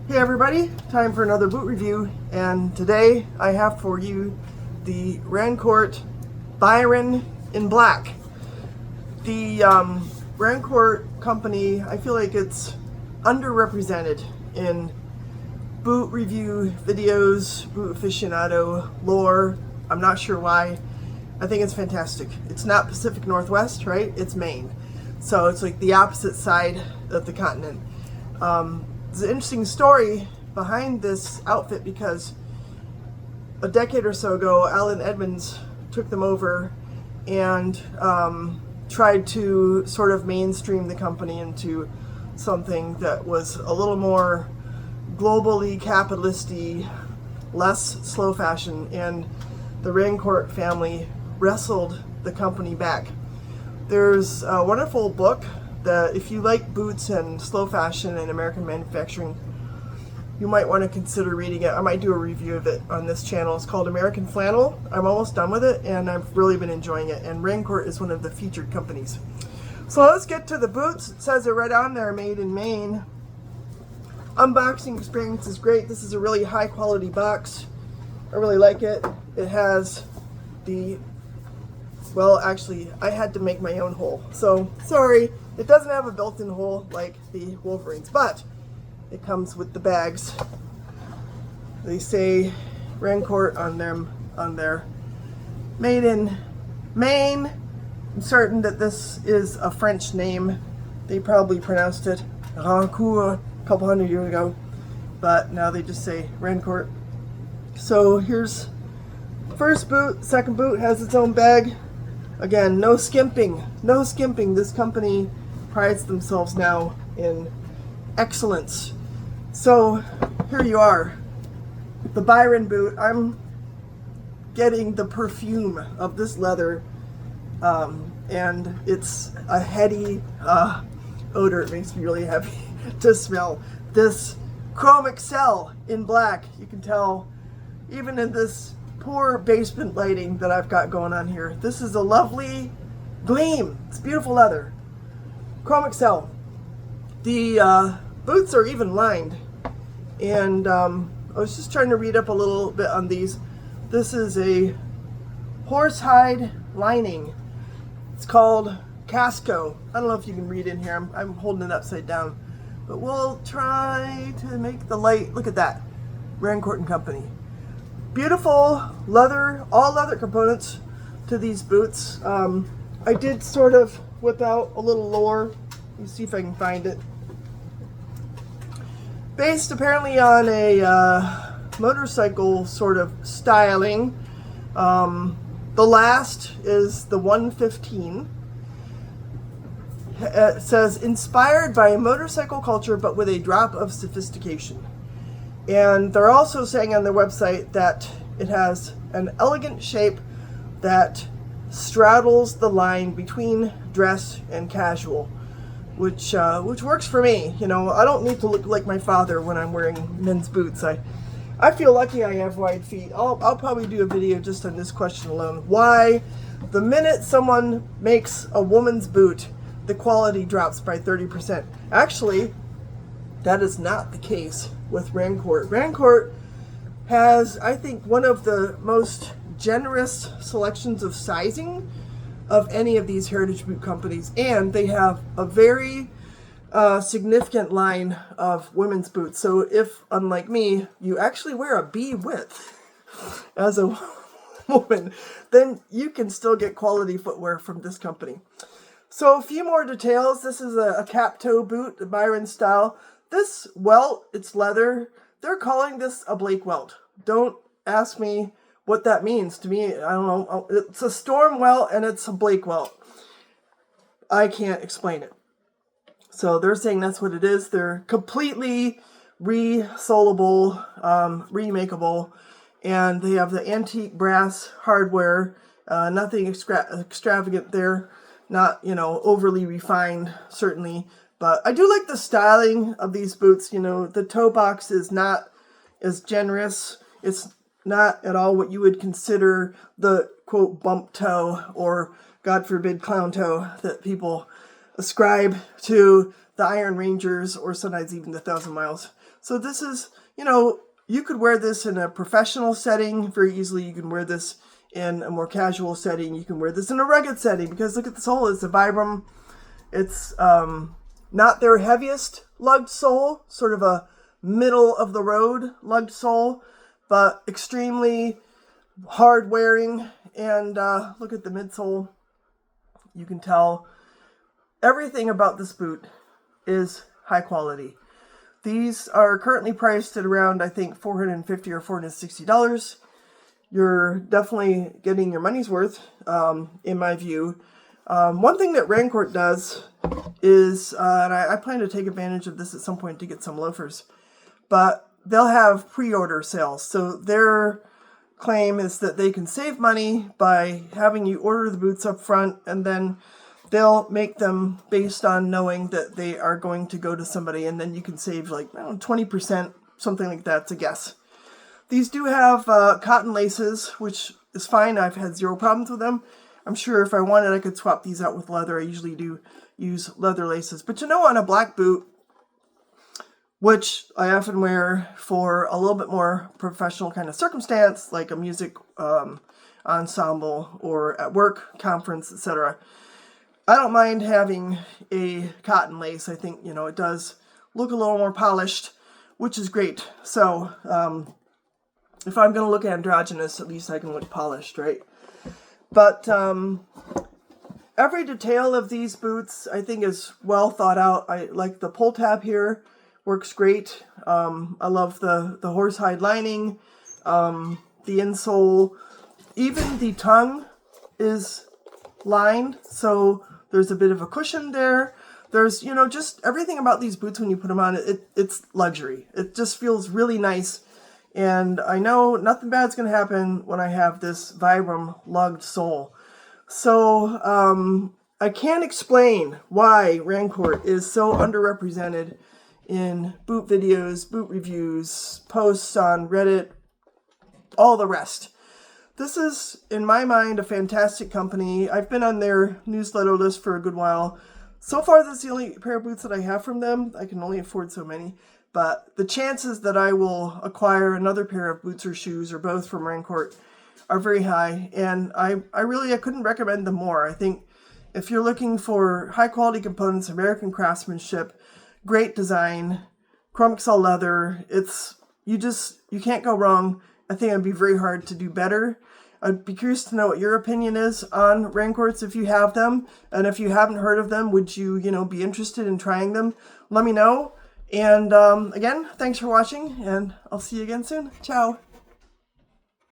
Hey everybody, time for another boot review, and today I have for you the Rancourt Byron in black. The Rancourt company, I feel like it's underrepresented in boot review videos, boot aficionado lore. I'm not sure why. I think it's fantastic. It's not Pacific Northwest, right? It's Maine. So it's like the opposite side of the continent. There's an interesting story behind this outfit because a decade or so ago, Alan Edmonds took them over and tried to sort of mainstream the company into something that was a little more globally capitalisty, less slow fashion, and the Rancourt family wrestled the company back. There's a wonderful book that if you like boots and slow fashion and American manufacturing, you might want to consider reading it. I might do a review of it on this channel. It's called American Flannel. I'm almost done with it and I've really been enjoying it, and Rancourt is one of the featured companies. So let's get to the boots. It says it right on there, made in Maine. Unboxing experience is great. This is a really high quality box. I really like it. It has the, well, actually I had to make my own hole, so sorry. It doesn't have a built-in hole like the Wolverines, but it comes with the bags. They say Rancourt on them, on there. Made in Maine. I'm certain that this is a French name. They probably pronounced it Rancourt a couple hundred years ago, but now they just say Rancourt. So here's first boot. Second boot has its own bag. Again, no skimping. No skimping. This company prides themselves now in excellence. So here you are, the Byron boot. I'm getting the perfume of this leather, and it's a heady odor. It makes me really happy to smell this Chromexcel in black. You can tell even in this poor basement lighting that I've got going on here. This is a lovely gleam. It's beautiful leather. Chromexcel. The boots are even lined, and I was just trying to read up a little bit on these. This is a horsehide lining. It's called Casco. I don't know if you can read in here. I'm holding it upside down, but we'll try to make the light. Look at that. Rancourt and Company. Beautiful leather, all leather components to these boots. I did sort of whip out a little lore. Let me see if I can find it. Based apparently on a motorcycle sort of styling. The last is the 115. It says, inspired by motorcycle culture but with a drop of sophistication. And they're also saying on their website that it has an elegant shape that straddles the line between dress and casual, which works for me. You know, I don't need to look like my father when I'm wearing men's boots. I feel lucky I have wide feet. I'll probably do a video just on this question alone. Why the minute someone makes a woman's boot, the quality drops by 30%. Actually, that is not the case with Rancourt. Rancourt has, I think, one of the most generous selections of sizing of any of these heritage boot companies, and they have a very significant line of women's boots. So if, unlike me, you actually wear a B width as a woman, then you can still get quality footwear from this company. So a few more details. This is a cap toe boot, the Byron style. This welt, it's leather. They're calling this a Blake welt. Don't ask me what that means. To me, I don't know. It's a storm welt and it's a Blake welt. I can't explain it. So they're saying that's what it is. They're completely resolable, remakeable, and they have the antique brass hardware. Nothing extravagant there. Not, you know, overly refined, certainly. But I do like the styling of these boots. You know, the toe box is not as generous. It's not at all what you would consider the, quote, bump toe or, God forbid, clown toe that people ascribe to the Iron Rangers, or sometimes even the 1,000 Miles. So this is, you know, you could wear this in a professional setting very easily. You can wear this in a more casual setting. You can wear this in a rugged setting, because look at the sole. It's a Vibram. It's not their heaviest lugged sole, sort of a middle of the road lugged sole, but extremely hard wearing. And look at the midsole. You can tell everything about this boot is high quality. These are currently priced at around, I think, $450 or $460. You're definitely getting your money's worth, in my view. One thing that Rancourt does is, and I plan to take advantage of this at some point to get some loafers, but they'll have pre-order sales. So their claim is that they can save money by having you order the boots up front, and then they'll make them based on knowing that they are going to go to somebody, and then you can save like, I don't know, 20%, something like that, to guess. These do have cotton laces, which is fine. I've had zero problems with them. I'm sure if I wanted, I could swap these out with leather. I usually do use leather laces. But you know, on a black boot, which I often wear for a little bit more professional kind of circumstance, like a music ensemble or at work, conference, etc., I don't mind having a cotton lace. I think, you know, it does look a little more polished, which is great. So if I'm going to look androgynous, at least I can look polished, right? But every detail of these boots, I think, is well thought out. I like the pull tab here. Works great. I love the horsehide lining, the insole. Even the tongue is lined, so there's a bit of a cushion there. There's, you know, just everything about these boots when you put them on, it's luxury. It just feels really nice. And I know nothing bad's going to happen when I have this Vibram lugged sole. So I can't explain why Rancourt is so underrepresented in boot videos, boot reviews, posts on Reddit, all the rest. This is, in my mind, a fantastic company. I've been on their newsletter list for a good while. So far, this is the only pair of boots that I have from them. I can only afford so many. But the chances that I will acquire another pair of boots or shoes, or both, from Rancourt are very high. And I couldn't recommend them more. I think if you're looking for high-quality components, American craftsmanship, great design, Chromexcel leather, you can't go wrong. I think it'd be very hard to do better. I'd be curious to know what your opinion is on Rancourts if you have them. And if you haven't heard of them, would you, be interested in trying them? Let me know. And again, thanks for watching, and I'll see you again soon. Ciao.